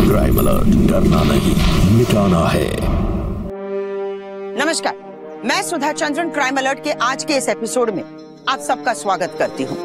Crime alert, डरना नहीं, मिटाना है। नमस्कार, मैं सुधा चंद्रन क्राइम अलर्ट के आज के इस एपिसोड में आप सबका स्वागत करती हूँ।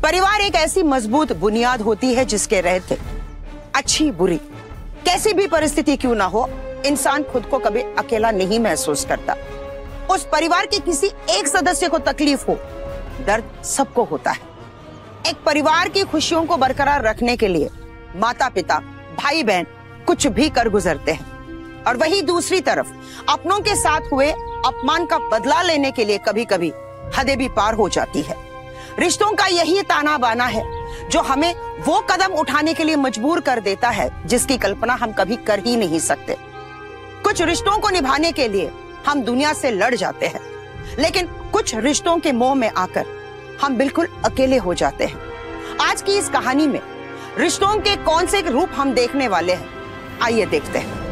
परिवार एक ऐसी मजबूत बुनियाद होती है जिसके रहते अच्छी बुरी कैसी भी परिस्थिति क्यों ना हो, इंसान खुद को कभी अकेला नहीं महसूस करता। उस परिवार के किसी एक सदस्य को तकलीफ हो, दर्द सबको होता है। एक परिवार की खुशियों को बरकरार रखने के लिए माता पिता भाई बहन कुछ भी कर गुजरते हैं, और वही दूसरी तरफ अपनों के साथ हुए अपमान का बदला लेने के लिए कभी कभी हदें भी पार हो जाती है। रिश्तों का यही ताना बाना है जो हमें वो कदम उठाने के लिए मजबूर कर देता है जिसकी कल्पना हम कभी कर ही नहीं सकते। कुछ रिश्तों को निभाने के लिए हम दुनिया से लड़ जाते हैं, लेकिन कुछ रिश्तों के मोह में आकर हम बिल्कुल अकेले हो जाते हैं। आज की इस कहानी में रिश्तों के कौन से रूप हम देखने वाले हैं, आइए देखते हैं।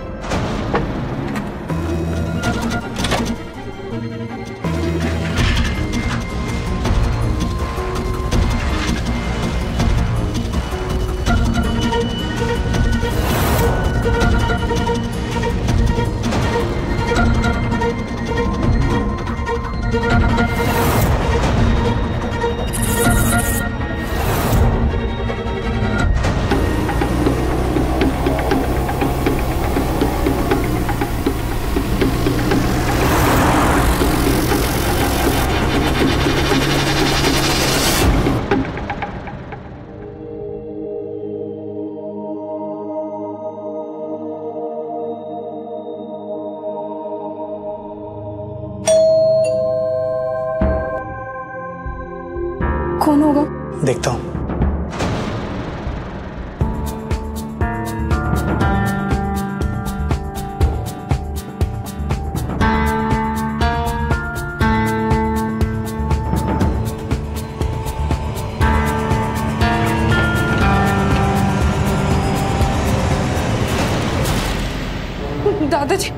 कौन होगा? देखता हूँ। दादाजी।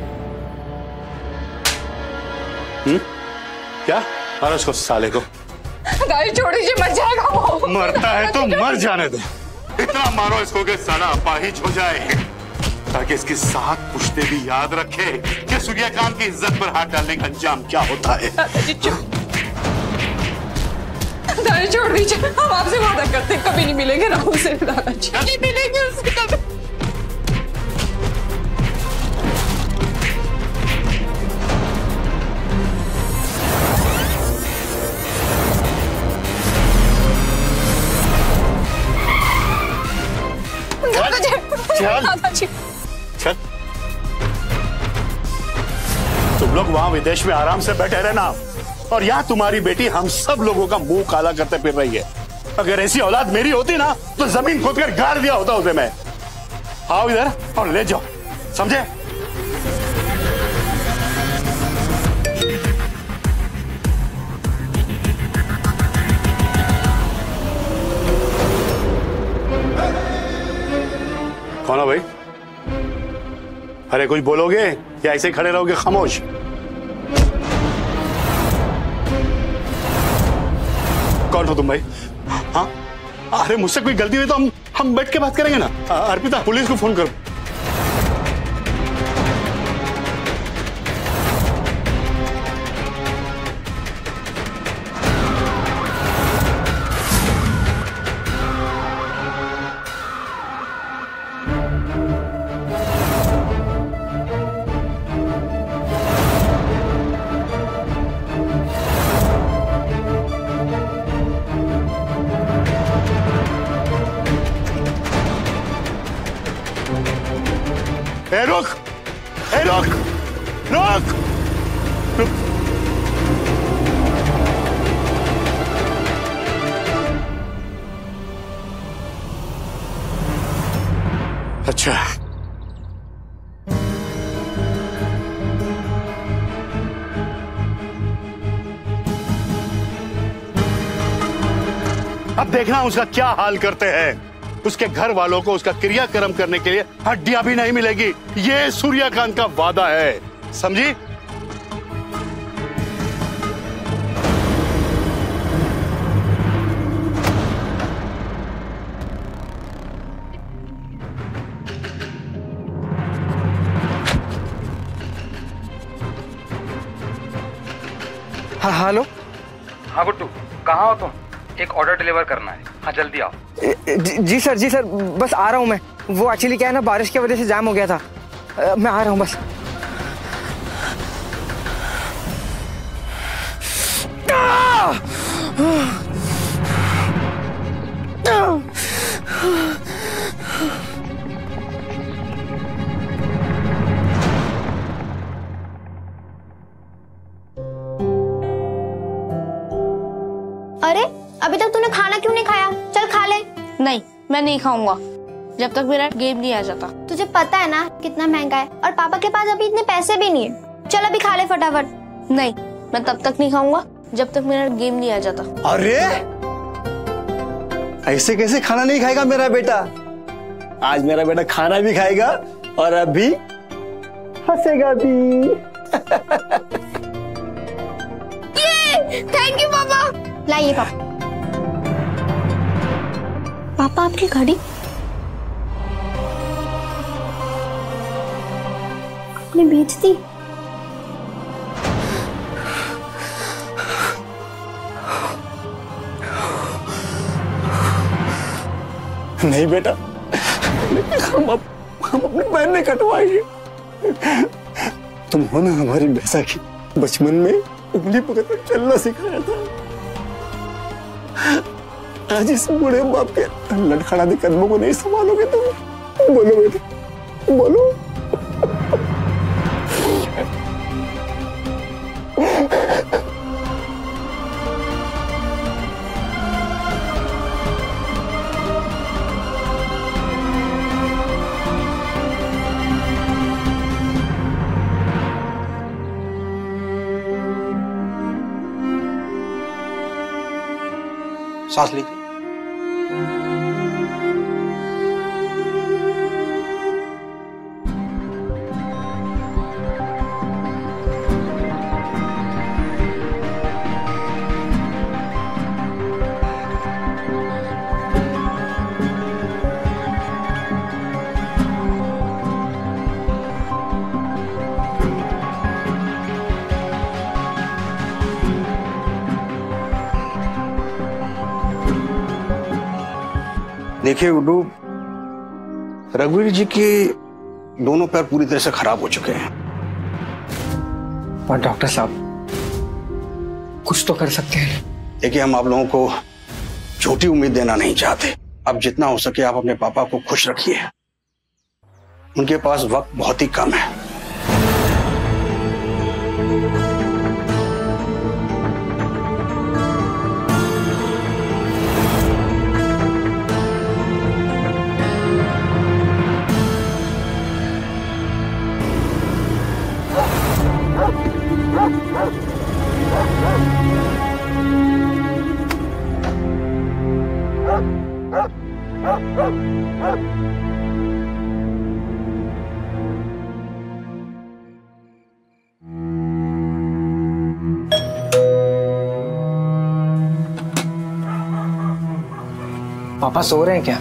क्या? मारो उसको साले को। गाड़ी छोड़ दीजिए, मर जाएगा वो। मरता है तो मर जाने दो। इतना मारो इसको कि साला अपाहिज हो जाए, ताकि इसकी 7 पुश्ते भी याद रखे कि सूर्यकांत की इज्जत पर हाथ डालने का अंजाम क्या होता है। दादाजी छोड़ दीजिए, हम आपसे वादा करते हैं कभी नहीं मिलेंगे राहुल से। दादाजी नहीं मिलेंगे उससे कभी। चल। तुम लोग वहां विदेश में आराम से बैठे रहना, और यहाँ तुम्हारी बेटी हम सब लोगों का मुंह काला करते फिर रही है। अगर ऐसी औलाद मेरी होती ना तो जमीन खोदकर गाड़ दिया होता उसे मैं। आओ इधर और ले जाओ, समझे? कौन है भाई? अरे कुछ बोलोगे या ऐसे खड़े रहोगे खामोश? कौन हो तुम भाई? हाँ, अरे मुझसे कोई गलती हुई तो हम बैठ के बात करेंगे ना। अर्पिता, पुलिस को फोन करो। रुक, रुक, रुक, रुक। अच्छा, अब देखना उसका क्या हाल करते हैं। उसके घर वालों को उसका क्रियाक्रम करने के लिए हड्डियां भी नहीं मिलेगी। ये सूर्यकांत का वादा है, समझी? हाँ हेलो। हाँ गुड्डू, कहाँ हो तुम? एक ऑर्डर डिलीवर करना है। हाँ जल्दी आओ। जी सर, बस आ रहा हूँ मैं। वो एक्चुअली क्या है ना, बारिश की वजह से जाम हो गया था। मैं आ रहा हूँ बस। अरे अभी तक तूने खाना क्यों नहीं खाया? चल खा ले। नहीं, मैं नहीं खाऊंगा जब तक मेरा गेम नहीं आ जाता। तुझे पता है ना कितना महंगा है, और पापा के पास अभी इतने पैसे भी नहीं है। चल अभी खा ले फटाफट। नहीं, मैं तब तक नहीं खाऊंगा जब तक मेरा गेम नहीं आ जाता। अरे ऐसे कैसे खाना नहीं खाएगा मेरा बेटा? आज मेरा बेटा खाना भी खाएगा और अभी हंसेगा भी। थैंक यू पापा। लाइए पापा। पापा आपकी घड़ी आपने बेच दी? नहीं बेटा, हम अपनी बहन ने कटवाएंगे। तुम हो ना हमारी बैसाखी, बचपन में उंगली पकड़कर चलना सिखाया था। आज इस बूढ़े बाप के लड़खड़ाते कदमों को नहीं संभालोगे तुम? बोलो बेटा, बोलो। सांस लीजिए। देखिए गुड्डू, रघुवीर जी के दोनों पैर पूरी तरह से खराब हो चुके हैं। पर डॉक्टर साहब कुछ तो कर सकते हैं। देखिए, हम आप लोगों को झूठी उम्मीद देना नहीं चाहते। अब जितना हो सके आप अपने पापा को खुश रखिए। उनके पास वक्त बहुत ही कम है। पापा सो रहे हैं क्या?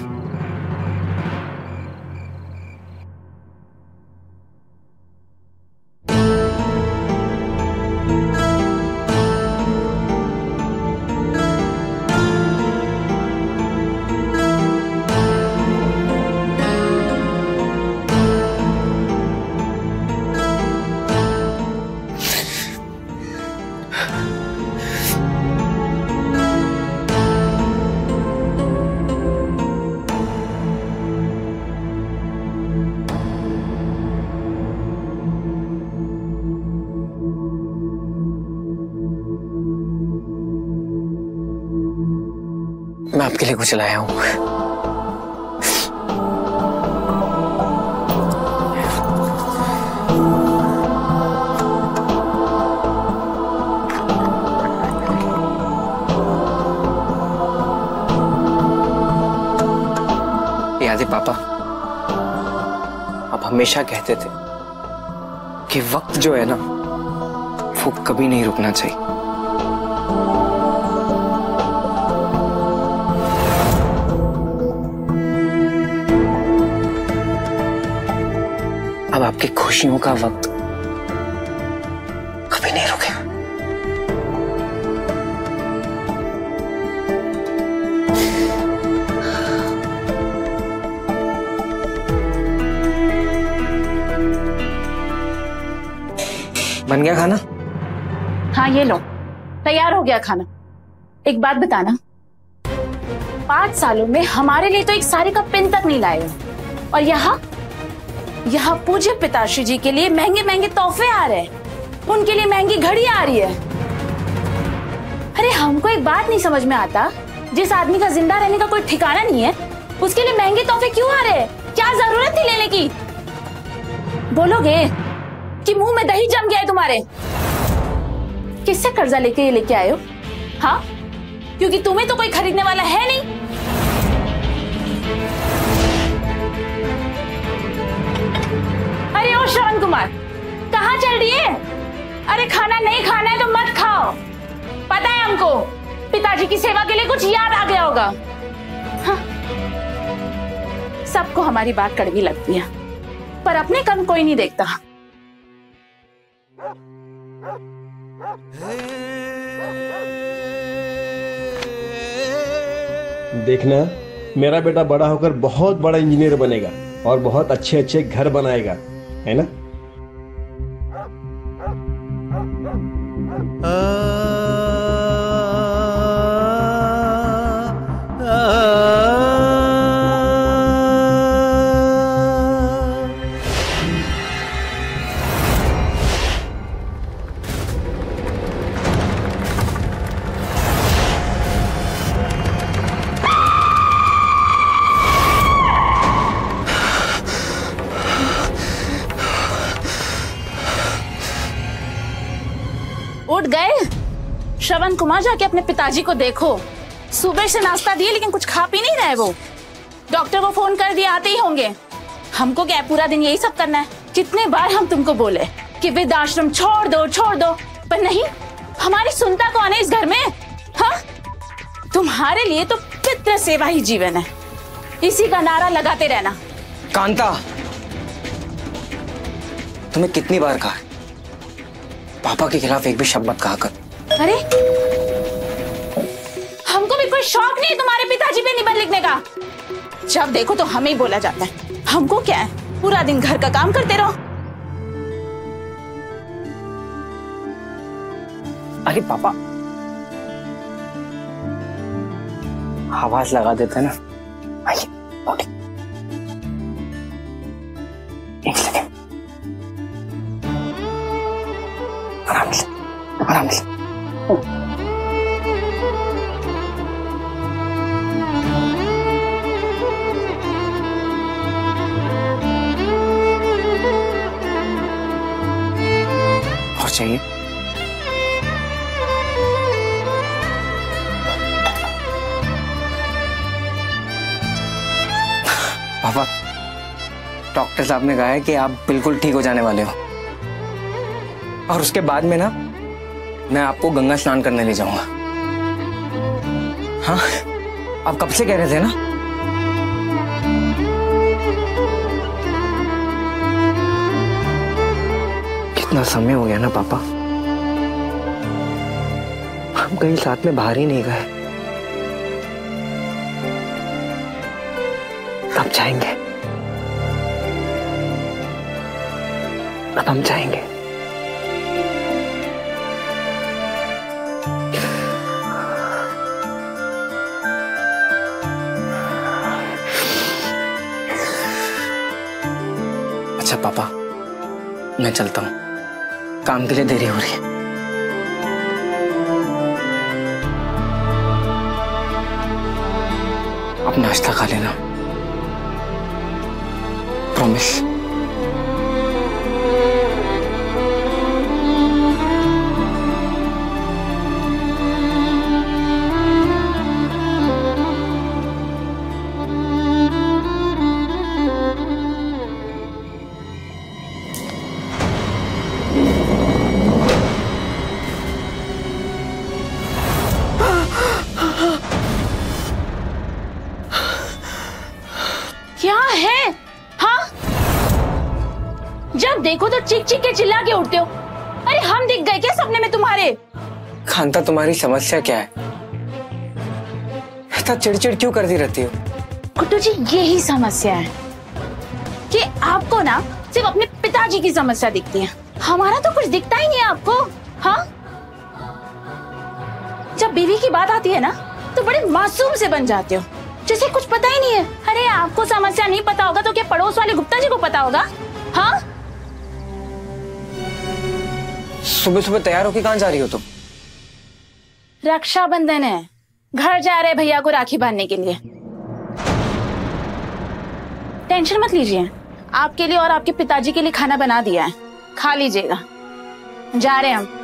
मैं आपके लिए कुछ लाया हूँ। याद है पापा, आप हमेशा कहते थे कि वक्त जो है ना वो कभी नहीं रुकना चाहिए। अब आपकी खुशियों का वक्त कभी नहीं रुकेगा। बन गया खाना? हाँ ये लो, तैयार हो गया खाना। एक बात बताना, 5 सालों में हमारे लिए तो एक साड़ी का पिन तक नहीं लाए हो, और यहाँ पूज्य पिताश्री जी के लिए महंगे महंगे तोहफे आ रहे हैं, उनके लिए महंगी घड़ी आ रही है। अरे हमको एक बात नहीं समझ में आता, जिस आदमी का जिंदा रहने का कोई ठिकाना नहीं है उसके लिए महंगे तोहफे क्यों आ रहे हैं? क्या जरूरत थी लेने की? बोलोगे कि मुंह में दही जम गया है तुम्हारे? किससे कर्जा लेके ये लेके आए हो? हाँ, क्योंकि तुम्हें तो कोई खरीदने वाला है नहीं। अरे ओ श्रवण कुमार, कहाँ चल रही है? अरे खाना नहीं खाना है तो मत खाओ। पता है हमको, पिताजी की सेवा के लिए कुछ याद आ गया होगा। हाँ। सबको हमारी बात कड़वी लगती है, पर अपने कर्म कोई नहीं देखता। देखना, मेरा बेटा बड़ा होकर बहुत बड़ा इंजीनियर बनेगा और बहुत अच्छे अच्छे घर बनाएगा, है ना? उठ गए? श्रवण कुमार, जाके अपने पिताजी को देखो। सुबह से नाश्ता दिए लेकिन कुछ खा पी नहीं रहे वो। डॉक्टर को फोन कर दिया, आते ही होंगे। हमको क्या पूरा दिन यही सब करना है? कितने बार हम तुमको बोले कि वृद्धाश्रम छोड़ दो, पर नहीं, हमारी सुनता कौन है इस घर में? हाँ, तुम्हारे लिए तो पितृ सेवा ही जीवन है, इसी का नारा लगाते रहना। कांता, तुम्हें कितनी बार कहा पापा के खिलाफ एक भी शब्द मत कहा कर। अरे हमको भी कोई शौक नहीं है तुम्हारे पिताजी पे निबंध लिखने का। जब देखो तो हमें ही बोला जाता है। हमको क्या है, पूरा दिन घर का काम करते रहो। अरे पापा, आवाज लगा देते ना। आइए, एक सेकेंड, आराम से, आराम से। और चाहिए? पापा, डॉक्टर साहब ने कहा है कि आप बिल्कुल ठीक हो जाने वाले हो, और उसके बाद में ना मैं आपको गंगा स्नान करने ले जाऊंगा। हाँ, आप कब से कह रहे थे ना? कितना समय हो गया ना पापा, हम कहीं साथ में बाहर ही नहीं गए। अब जाएंगे, अब हम जाएंगे। अच्छा पापा, मैं चलता हूँ, काम के लिए देरी हो रही है। आप नाश्ता खा लेना, प्रॉमिस। क्या है? हाँ, जब देखो तो चीख चीख के चिल्ला के उठते हो। अरे हम दिख गए क्या सपने में तुम्हारे? कांता, तुम्हारी समस्या क्या है? इतना चिड़चिड़ क्यों करती रहती हो? गुड्डू जी, यही समस्या है कि आपको ना सिर्फ अपने पिताजी की समस्या दिखती है, हमारा तो कुछ दिखता ही नहीं है आपको। हाँ, जब बीवी की बात आती है ना तो बड़े मासूम से बन जाते हो, जैसे कुछ पता ही नहीं है। अरे आपको समस्या नहीं पता होगा तो क्या पड़ोस वाले गुप्ता जी को पता होगा? हाँ, सुबह सुबह तैयार होके कहाँ जा रही हो तुम? रक्षाबंधन है, घर जा रहे भैया को राखी बांधने के लिए। टेंशन मत लीजिए, आपके लिए और आपके पिताजी के लिए खाना बना दिया है, खा लीजिएगा। जा रहे हैं हम।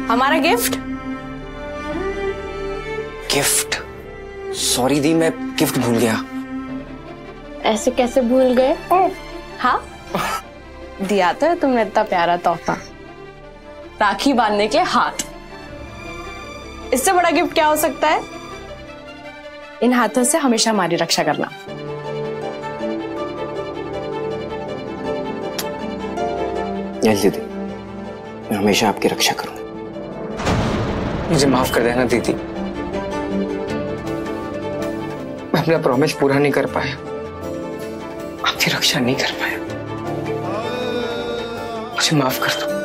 हमारा गिफ्ट। गिफ्ट? सॉरी दी, मैं गिफ्ट भूल गया। ऐसे कैसे भूल गए? हाँ, दिया तो है तुमने इतना प्यारा तोहफा, राखी बांधने के हाथ। इससे बड़ा गिफ्ट क्या हो सकता है? इन हाथों से हमेशा हमारी रक्षा करना। दीदी, मैं हमेशा आपकी रक्षा करूं। मुझे माफ कर देना दीदी, मैं अपना प्रॉमिस पूरा नहीं कर पाया, आपकी रक्षा नहीं कर पाया, मुझे माफ कर दो।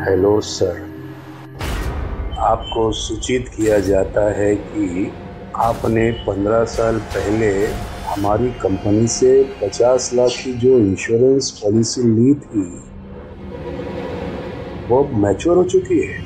हेलो सर, आपको सूचित किया जाता है कि आपने 15 साल पहले हमारी कंपनी से 50 लाख की जो इंश्योरेंस पॉलिसी ली थी वो मैच्योर हो चुकी है।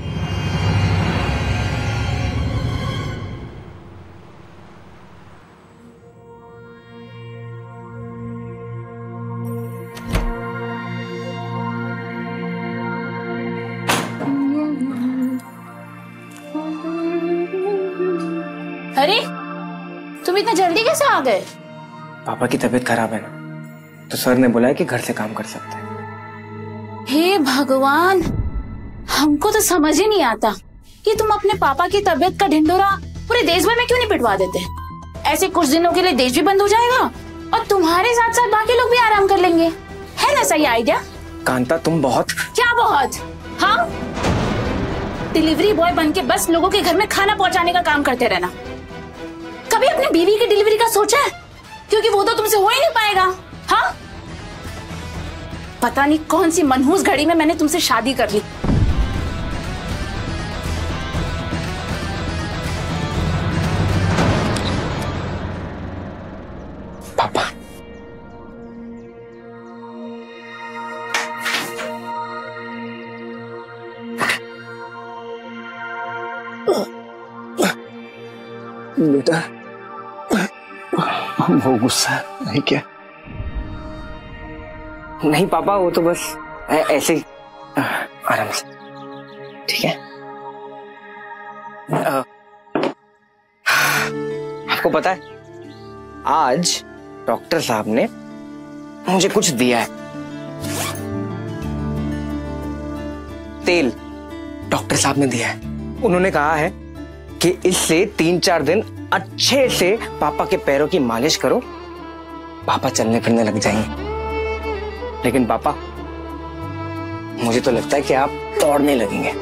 अरे तुम इतना जल्दी कैसे आ गए? पापा की तबीयत खराब है ना, तो सर ने बोला है कि घर से काम कर सकते हैं। हे भगवान, हमको तो समझ ही नहीं आता कि तुम अपने पापा की तबीयत का ढिंडोरा पूरे देश भर में क्यों नहीं पिटवा देते। ऐसे कुछ दिनों के लिए देश भी बंद हो जाएगा और तुम्हारे साथ साथ बाकी लोग भी आराम कर लेंगे। है ना सही आइडिया? कांता, तुम बहुत क्या बहुत? हाँ, डिलीवरी बॉय बन के बस लोगों के घर में खाना पहुंचाने का काम करते रहना। कभी अपनी बीवी की डिलीवरी का सोचा है? क्योंकि वो तो तुमसे हो ही नहीं पाएगा। हाँ, पता नहीं कौन सी मनहूस घड़ी में मैंने तुमसे शादी कर ली। पापा, बेटा वो गुस्सा नहीं क्या? नहीं पापा, वो तो बस ऐसे ही आराम से। ठीक है। आपको पता है आज डॉक्टर साहब ने मुझे कुछ दिया है। तेल डॉक्टर साहब ने दिया है। उन्होंने कहा है कि इससे 3-4 दिन अच्छे से पापा के पैरों की मालिश करो, पापा चलने फिरने लग जाएंगे। लेकिन पापा, मुझे तो लगता है कि आप दौड़ने लगेंगे।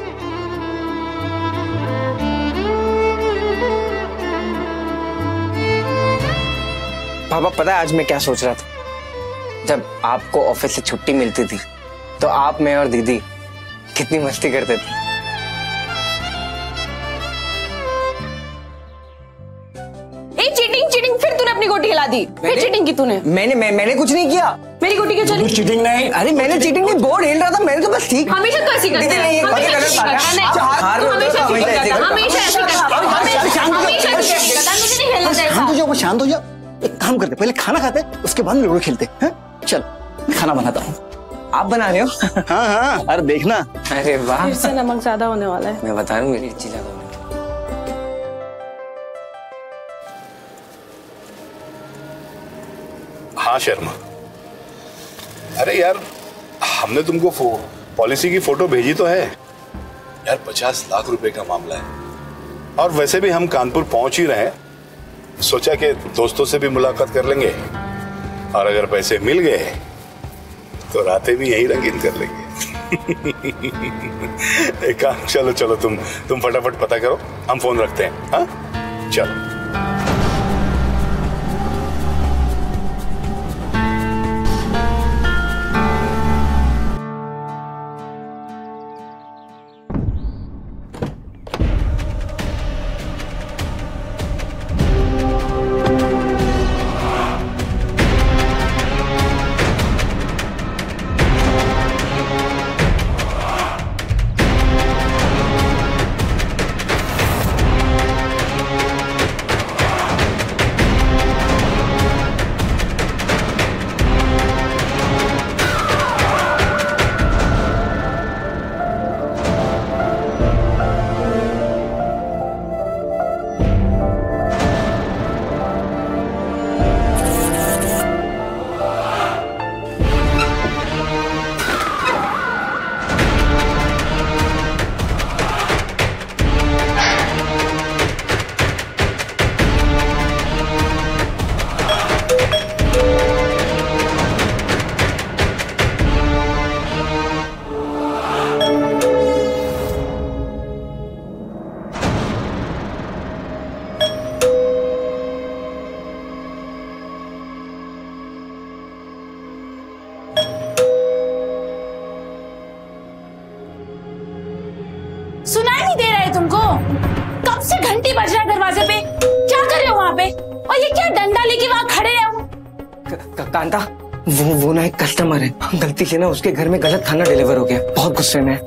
पापा, पता है आज मैं क्या सोच रहा था? जब आपको ऑफिस से छुट्टी मिलती थी तो आप, मैं और दीदी कितनी मस्ती करते थे। चीटिंग फिर तूने अपनी गोटी हिला दी। फिर चीटिंग की तूने? मैंने कुछ नहीं किया। मेरी गोटी क्यों चली? चीटिंग नहीं। अरे मैंने चीटिंग नहीं, बोर्ड हिल रहा था, मैंने तो बस ठीक। हमेशा तो ऐसी करते हैं। हमेशा ऐसी करता है। शांत हो जाओ। एक काम करते, पहले खाना खाते, उसके बाद लूडो खेलते हैं। चल, मैं खाना बनाता हूँ। आप बना रहे हो? हाँ हाँ, अरे देखना। अरे वाह, फिर से नमक ज्यादा होने वाला है। मैं बता रहा हूँ, मेरी चीज ज्यादा होने। हाँ शर्मा, अरे यार हमने तुमको पॉलिसी की फोटो भेजी तो है यार। 50 लाख रुपए का मामला है और वैसे भी हम कानपुर पहुंच ही रहे हैं। सोचा कि दोस्तों से भी मुलाकात कर लेंगे और अगर पैसे मिल गए तो रातें भी यहीं रंगीन कर लेंगे। एक काम, चलो चलो तुम फटाफट पता करो, हम फोन रखते हैं। हाँ चलो। सुनाई नहीं दे रहा है तुमको? कब से घंटी बज रहा है दरवाजे पे? क्या कर रहे हो वहाँ पे? और ये क्या डंडा लेके वहाँ खड़े रहे हो? कांता, वो ना एक कस्टमर है, गलती से ना उसके घर में गलत खाना डिलीवर हो गया। बहुत गुस्से में है,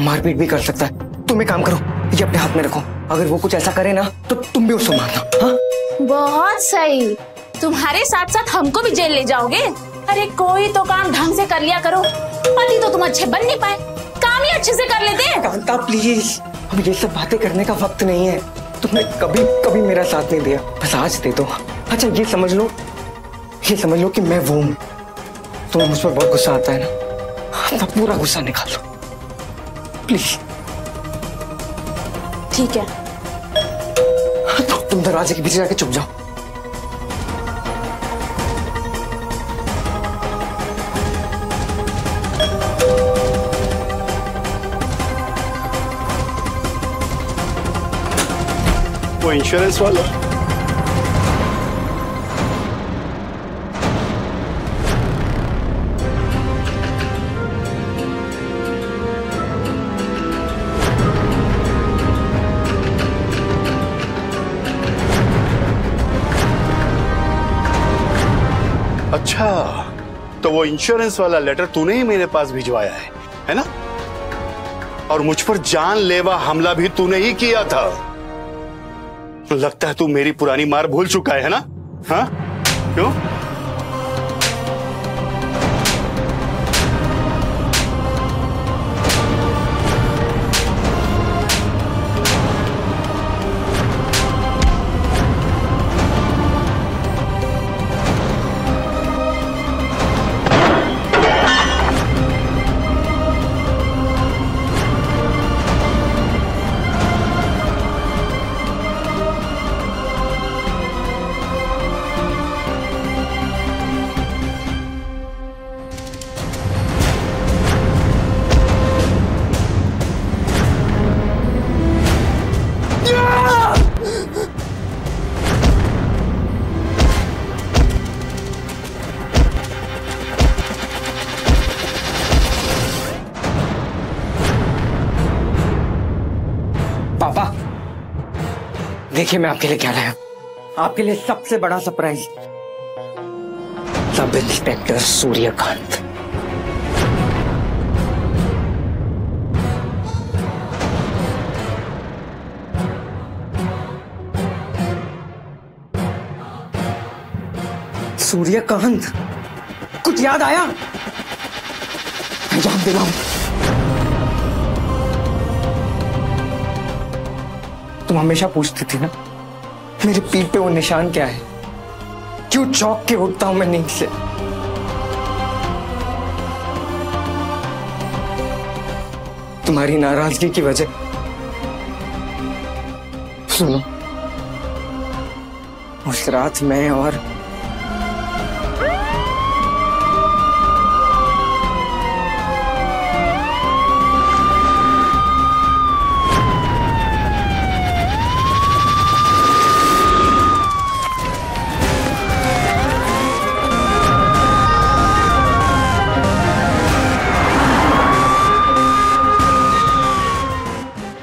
मारपीट भी कर सकता है। तुम एक काम करो, ये अपने हाथ में रखो, अगर वो कुछ ऐसा करे ना तो तुम भी उसको मारना। हाँ? बहुत सही, तुम्हारे साथ साथ हमको भी जेल ले जाओगे? अरे कोई तो काम ढंग से कर लिया करो। पति तो तुम अच्छे बन नहीं पाए, काम ही अच्छे से कर लेते हैं। कांता प्लीज, अब ये सब बातें करने का वक्त नहीं है। तुमने कभी मेरा साथ नहीं दिया, बस आज दे दो। अच्छा ये समझ लो कि मैं वो हूँ। तुम्हें मुझ पर बहुत गुस्सा आता है ना, अपना पूरा गुस्सा निकाल दो प्लीज। ठीक है, तुम दरवाजे के पीछे जाके छुप जाओ। वो इंश्योरेंस वाला। अच्छा, तो वो इंश्योरेंस वाला लेटर तूने ही मेरे पास भिजवाया है ना? और मुझ पर जानलेवा हमला भी तूने ही किया था। लगता है तू मेरी पुरानी मार भूल चुका है ना? हाँ? क्यों? पापा, देखिए मैं आपके लिए क्या लाया। आपके लिए सबसे बड़ा surprise, sub inspector Suryakant. Suryakant, कुछ याद आया? मैं याद दिलाऊं? तुम हमेशा पूछती थी ना मेरे पीठ पे वो निशान क्या है, क्यों चौंक के उठता हूं मैं नींद से। तुम्हारी नाराजगी की वजह। सुनो, उस रात मैं और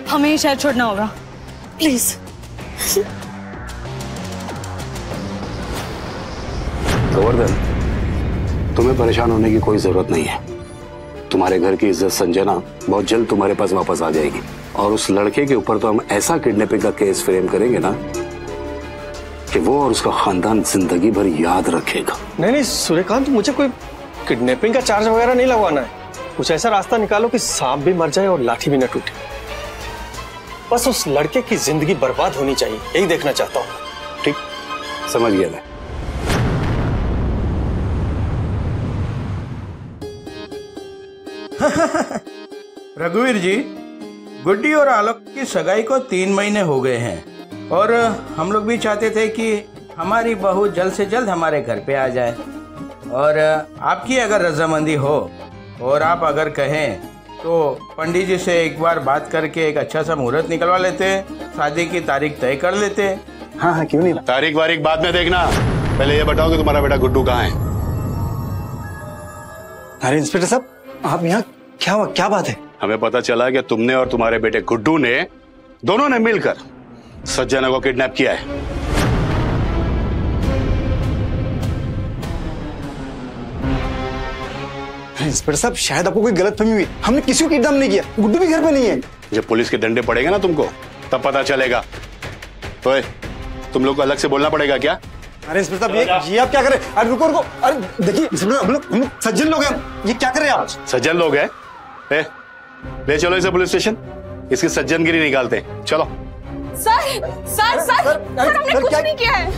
हमें ये शहर छोड़ना होगा, प्लीज। गोवर्धन, तुम्हें परेशान होने की कोई जरूरत नहीं है। तुम्हारे घर की इज्जत संजना बहुत जल्द तुम्हारे पास वापस आ जाएगी, और उस लड़के के ऊपर तो हम ऐसा किडनैपिंग का केस फ्रेम करेंगे ना कि वो और उसका खानदान जिंदगी भर याद रखेगा। नहीं सूर्यकांत, मुझे कोई किडनैपिंग का चार्ज वगैरह नहीं लगवाना है। कुछ ऐसा रास्ता निकालो कि सांप भी मर जाए और लाठी भी न टूटे। बस उस लड़के की जिंदगी बर्बाद होनी चाहिए, यही देखना चाहता हूँ। ठीक, समझ गया मैं। रघुवीर जी, गुड्डी और आलोक की सगाई को 3 महीने हो गए हैं, और हम लोग भी चाहते थे कि हमारी बहू जल्द से जल्द हमारे घर पे आ जाए। और आपकी अगर रजामंदी हो और आप अगर कहें तो पंडित जी से एक बार बात करके एक अच्छा सा मुहूर्त निकलवा लेते, शादी की तारीख तय कर लेते। हाँ, क्यों नहीं। तारीख वारीख बाद में देखना, पहले ये बताओ कि तुम्हारा बेटा गुड्डू कहाँ है? अरे इंस्पेक्टर साहब, आप यहाँ क्या बात है? हमें पता चला कि तुमने और तुम्हारे बेटे गुड्डू ने दोनों ने मिलकर सज्जना को किडनैप किया है। इंस्पेक्टर साहब, शायद आपको कोई गलतफहमी हुई। हमने किसी को किडनैप नहीं किया, गुड्डू भी घर पे नहीं है। जब पुलिस के डंडे पड़ेगा ना तुमको, तब पता चलेगा। ओए, तुम लोग को अलग से बोलना पड़ेगा क्या? अरे इंस्पेक्टर साहब, ये आप क्या कर रहे हैं? अरे रुको, अरे देखिए हम लोग सज्जन लोग हैं, ये क्या कर रहे हैं आप? सज्जन लोग हैं? ले चलो इसे पुलिस स्टेशन, इसकी सज्जनगिरी निकालते हैं। चलो। सर, हमने कुछ नहीं किया है,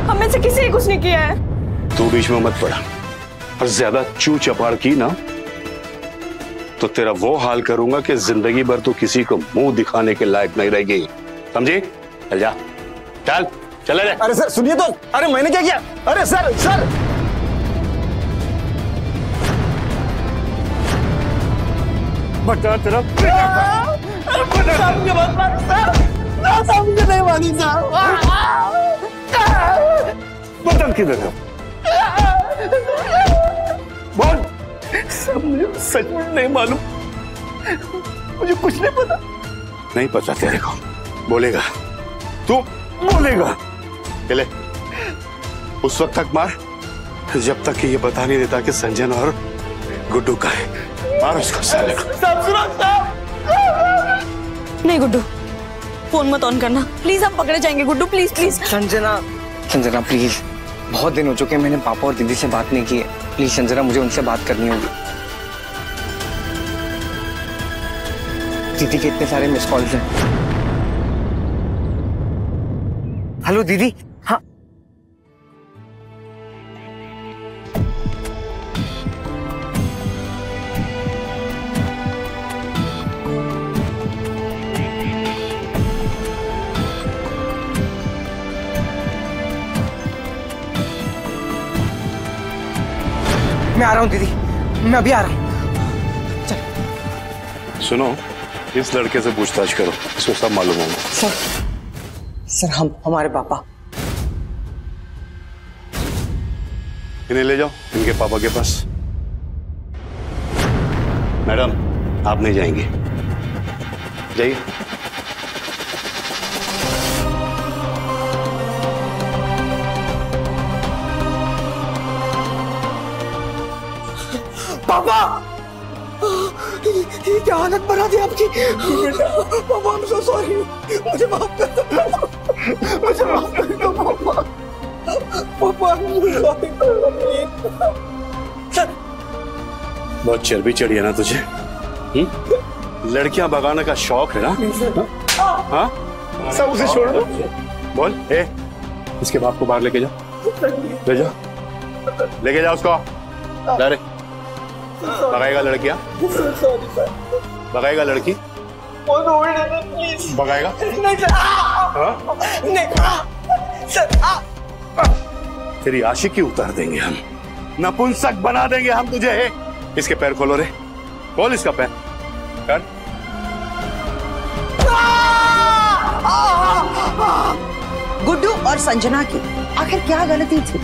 हम में से किसी ने कुछ नहीं किया है। तू बीच में मत पड़ा, और ज्यादा चू चपाड़ की ना तो तेरा वो हाल करूंगा कि जिंदगी भर तू किसी को मुंह दिखाने के लायक नहीं रहेगी, समझी? चल जा, चले रे। अरे सर सुनिए तो, अरे मैंने क्या किया? अरे सर बता तेरा मुझे नहीं मालूम साहब। बता किधर है? बोल। साहब सच में नहीं मालूम, मुझे कुछ नहीं पता। नहीं पता तेरे को? बोलेगा, तू बोलेगा। चले उस वक्त तक मार जब तक कि ये बता नहीं देता कि संजन और गुड्डू का है। मार उसको साले को। साहब सुनो साहब। नहीं गुड्डू, फोन मत ऑन करना प्लीज, हम पकड़े जाएंगे Guddu, please please. Sanjana, Sanjana please, बहुत दिन हो चुके हैं मैंने पापा और दीदी से बात नहीं की है। प्लीज संजना, मुझे उनसे बात करनी होगी। दीदी के इतने सारे मिस कॉल्स हैं। हेलो दीदी। हाँ मैं आ रहा हूँ दीदी, मैं अभी आ रहा हूँ। सुनो, इस लड़के से पूछताछ करो, इसको सब मालूम होगा। सर हमारे पापा। इन्हें ले जाओ इनके पापा के पास। मैडम, आप नहीं जाएंगे, जाइए। पापा, ये क्या हालत बना दी आपकी? पापा I'm so sorry, मुझे माफ कर दो, मुझे माफ कर दो पापा। पापा I'm so sorry, सर। बहुत चर्बी चढ़ी है ना तुझे? लड़कियां भगाने का शौक है ना? हाँ सब उसे छोड़ दो। बोल, इसके बाप को बाहर लेके जाओ, ले जाओ, लेके जाओ उसको। जा रे, भगाएगा लड़कियां? भगाएगा लड़की? भगाएगा? तेरी आशिकी उतार देंगे हम, नपुंसक बना देंगे हम तुझे। इसके पैर खोलो रे, खोल इसका पैर, कर। गुड्डू और संजना की आखिर क्या गलती थी?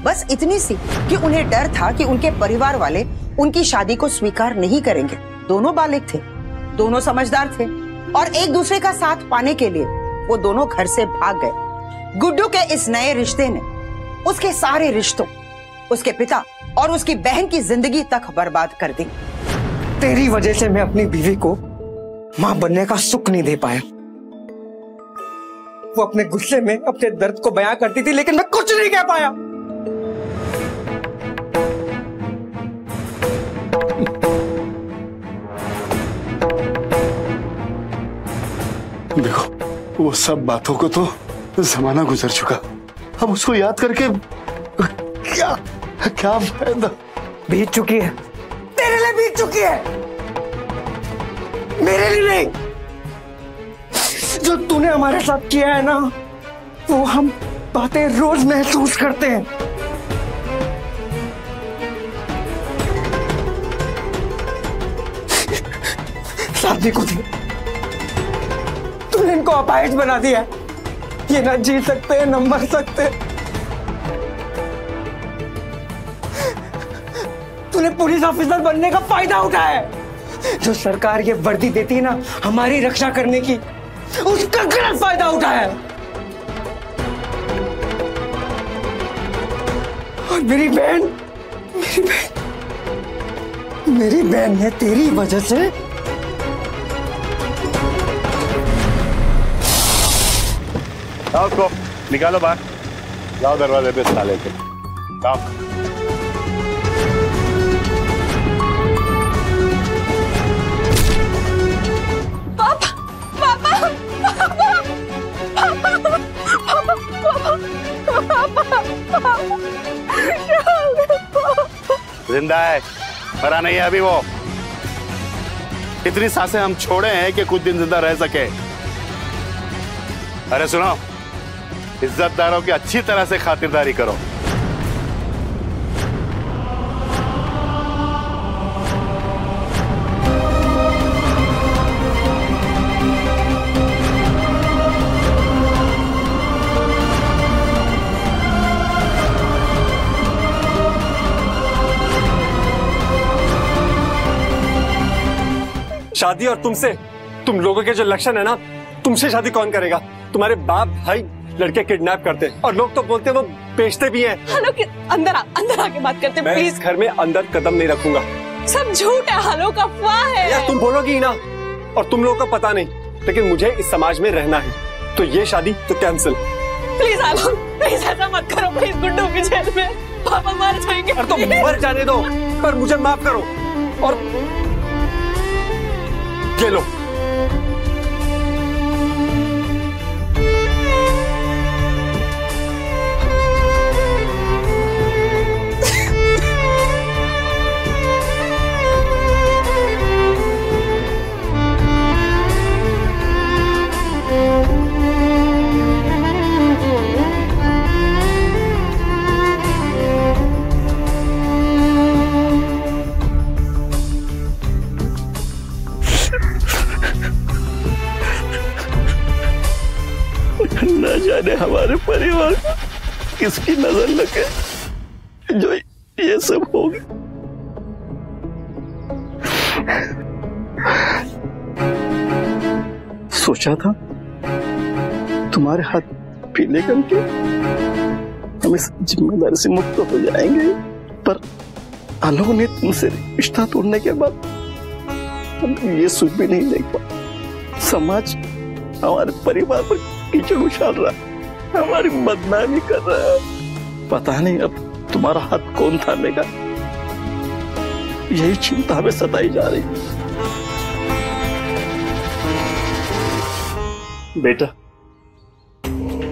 बस इतनी सी कि उन्हें डर था कि उनके परिवार वाले उनकी शादी को स्वीकार नहीं करेंगे। दोनों बालिग थे, दोनों समझदार थे और एक दूसरे का साथ पाने के लिए वो दोनों घर से भाग गए। गुड्डू के इस नए रिश्ते ने उसके सारे रिश्तों, उसके पिता और उसकी बहन की जिंदगी तक बर्बाद कर दी। तेरी वजह से मैं अपनी बीवी को मां बनने का सुख नहीं दे पाया। वो अपने गुस्से में अपने दर्द को बयां करती थी, लेकिन मैं कुछ नहीं कह पाया। देखो, वो सब बातों को तो जमाना गुजर चुका, अब उसको याद करके क्या क्या फायदा? बीत चुकी है, तेरे लिए बीत चुकी है, मेरे लिए नहीं। जो तूने हमारे साथ किया है ना, वो हम बातें रोज महसूस करते हैं। शादी को तूने इनको अपाहिज बना दिया, ये ना जी सकते न मर सकते। तूने पुलिस ऑफिसर बनने का फायदा उठाया, जो सरकार ये वर्दी देती है ना हमारी रक्षा करने की, उसका गलत फायदा उठाया। और मेरी बहन ने तेरी वजह से जाओ उसको निकालो बाहर, जाओ दरवाजे पे साले के, जाओ। जिंदा है, मरा नहीं है अभी वो। इतनी सांसें हम छोड़े हैं कि कुछ दिन जिंदा रह सके। अरे सुनो, इज्जतदारों की अच्छी तरह से खातिरदारी करो। शादी और तुमसे, तुम लोगों के जो लक्षण है ना, तुमसे शादी कौन करेगा? तुम्हारे बाप भाई लड़के किडनैप करते हैं और लोग तो बोलते हैं वो बेचते भी हैं। आलोक अंदर आके बात करते मैं प्लीज। इस घर में अंदर कदम नहीं रखूंगा। सब झूठ है आलोक, अफवाह है। यार तुम बोलोगी ही ना, और तुम लोगों को पता नहीं, लेकिन मुझे इस समाज में रहना है, तो ये शादी तो कैंसिल। प्लीज आलोक, प्लीज ऐसा मत करो प्लीज। गुड्डू की जेल में पापा मर जाएंगे। और तो मर जाने दो, पर मुझे माफ करो। और ये लो, न जाने हमारे परिवार को किसकी नजर लगे जो ये सब हो गया। सोचा था तुम्हारे हाथ पीले करके हम इस जिम्मेदारी से मुक्त हो जाएंगे, पर आलोक ने तुमसे रिश्ता तोड़ने के बाद हम ये सुख भी नहीं देख पा। समाज हमारे परिवार पर कीचड़ उछाल रहा है, हमारी बदनामी कर रहा है। पता नहीं अब तुम्हारा हाथ कौन थामेगा, यही चिंता हमें सताई जा रही। बेटा,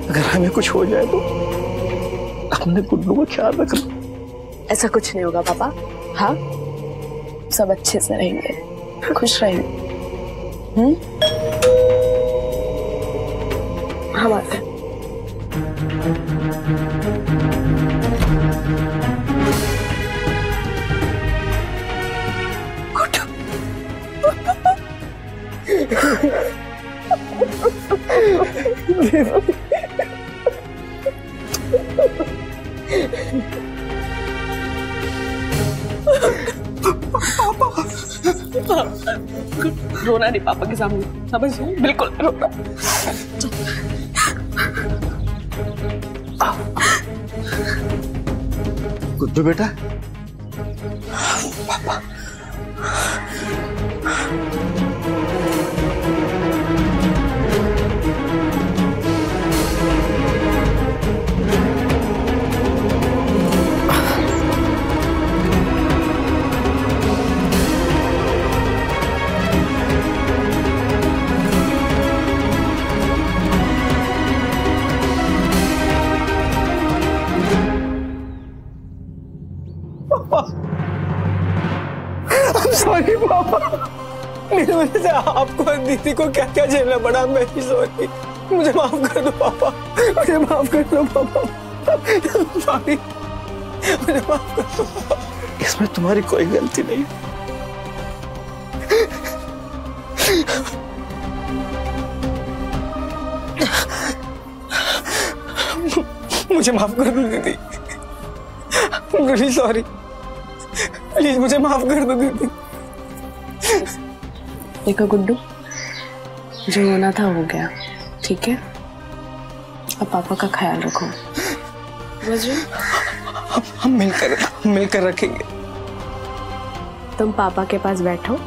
अगर हमें कुछ हो जाए तो अपने गुड्डू का ख्याल रखना। ऐसा कुछ नहीं होगा पापा। हाँ, सब अच्छे से रहेंगे, खुश रहेंगे। हम आते हैं। रोना नहीं पापा के सामने, समझ लो, बिल्कुल रोना। गुड्डू बेटा, पापा सॉरी पापा, मेरी वजह से आपको और दीदी को क्या क्या झेलना पड़ा। मैं ही सॉरी, मुझे माफ कर दो पापा, मुझे माफ कर दो पापा, सॉरी, मुझे माफ कर दो पापा। इसमें तुम्हारी कोई गलती नहीं। मुझे माफ कर दो दीदी, रियली सॉरी, प्लीज मुझे माफ कर दो दीदी। देखो गुड्डू, जो होना था हो गया, ठीक है? अब पापा का ख्याल रखो, समझ रहे? हम मिलकर रखेंगे। तुम पापा के पास बैठो,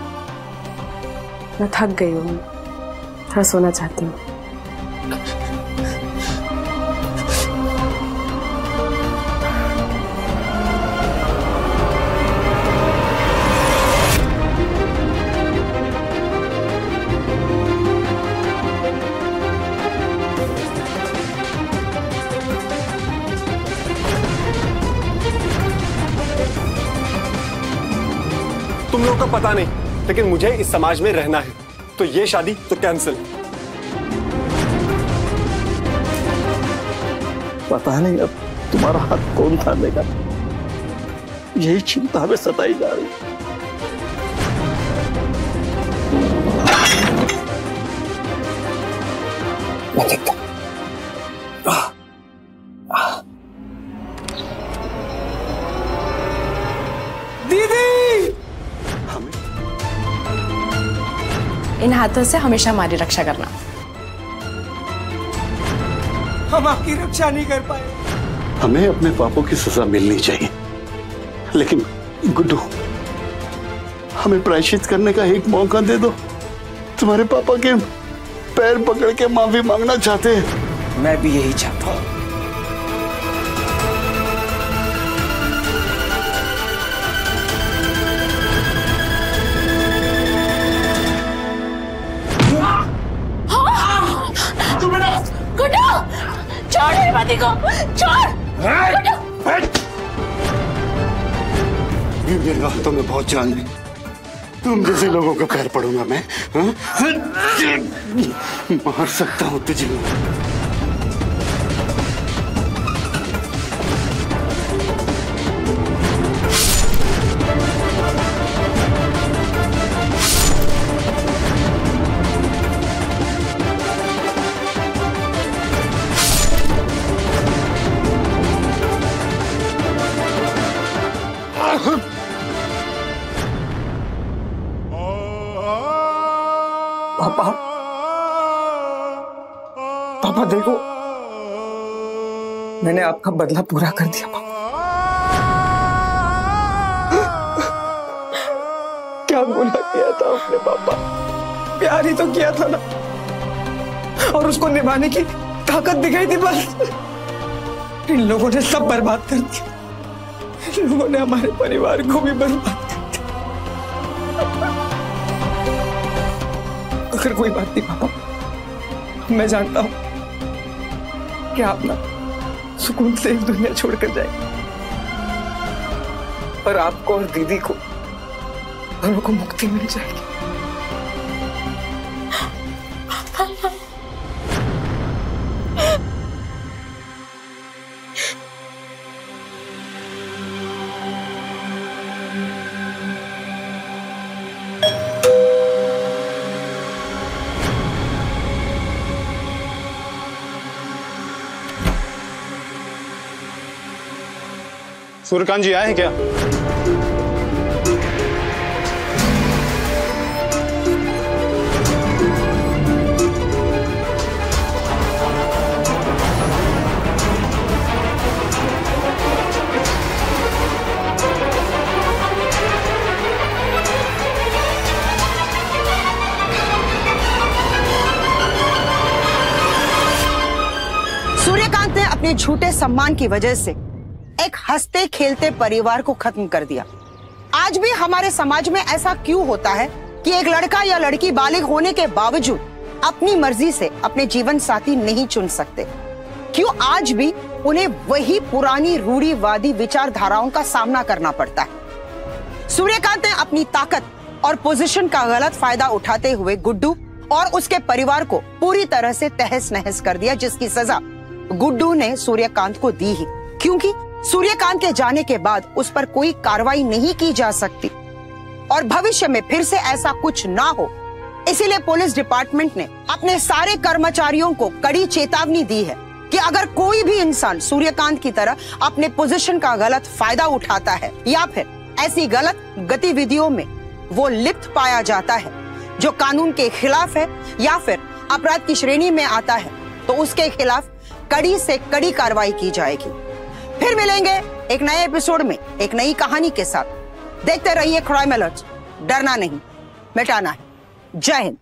मैं थक गई हूँ, थोड़ा सोना चाहती हूँ। तुम लोगों को पता नहीं, लेकिन मुझे इस समाज में रहना है, तो ये शादी तो कैंसिल। पता नहीं अब तुम्हारा हाथ कौन थामेगा, यही चिंता हमें सताई जा रही। मैं देखता। दीदी, इन हाथों से हमेशा हमारी रक्षा करना। हम आपकी रक्षा नहीं कर पाए। हमें अपने पापों की सजा मिलनी चाहिए, लेकिन गुड्डू हमें प्रायश्चित करने का एक मौका दे दो। तुम्हारे पापा के पैर पकड़ के माफी मांगना चाहते हैं। मैं भी यही चाहता हूँ। गुड्डू, छोड़ मेरे पति को, छोड़। मेरे हाथों में बहुत जान है। तुम जैसे लोगों का पैर पड़ूंगा मैं, मार सकता हूँ तुझे। पापा, पापा देखो, मैंने आपका बदला पूरा कर दिया। पापा क्या गुनाह किया था आपने पापा? प्यार ही तो किया था ना, और उसको निभाने की ताकत दिखाई थी बस। इन लोगों ने सब बर्बाद कर दिया। इन लोगों ने हमारे परिवार को भी बर्बाद कर दिया। अगर कोई बात नहीं पापा, मैं जानता हूं कि आप ना सुकून से एक दुनिया छोड़कर जाएंगे, और आपको और दीदी को दोनों को मुक्ति मिल जाएगी। सूर्यकांत जी आए हैं क्या? सूर्यकांत ने अपने झूठे सम्मान की वजह से एक हंसते खेलते परिवार को खत्म कर दिया। आज भी हमारे समाज में ऐसा क्यों होता है कि एक लड़का या लड़की बालिग होने के बावजूद अपनी मर्जी से अपने जीवन साथी नहीं चुन सकते? क्यों आज भी उन्हें वही पुरानी रूढ़िवादी विचारधाराओं का सामना करना पड़ता है? सूर्यकांत ने अपनी ताकत और पोजीशन का गलत फायदा उठाते हुए गुड्डू और उसके परिवार को पूरी तरह से तहस नहस कर दिया, जिसकी सजा गुड्डू ने सूर्यकांत को दी ही, क्योंकि सूर्यकांत के जाने के बाद उस पर कोई कार्रवाई नहीं की जा सकती और भविष्य में फिर से ऐसा कुछ ना हो, इसीलिए पुलिस डिपार्टमेंट ने अपने सारे कर्मचारियों को कड़ी चेतावनी दी है कि अगर कोई भी इंसान सूर्यकांत की तरह अपने पोजीशन का गलत फायदा उठाता है या फिर ऐसी गलत गतिविधियों में वो लिप्त पाया जाता है जो कानून के खिलाफ है या फिर अपराध की श्रेणी में आता है, तो उसके खिलाफ कड़ी से कड़ी कार्रवाई की जाएगी। फिर मिलेंगे एक नए एपिसोड में एक नई कहानी के साथ। देखते रहिए क्राइम अलर्ट, डरना नहीं मिटाना है। जय हिंद।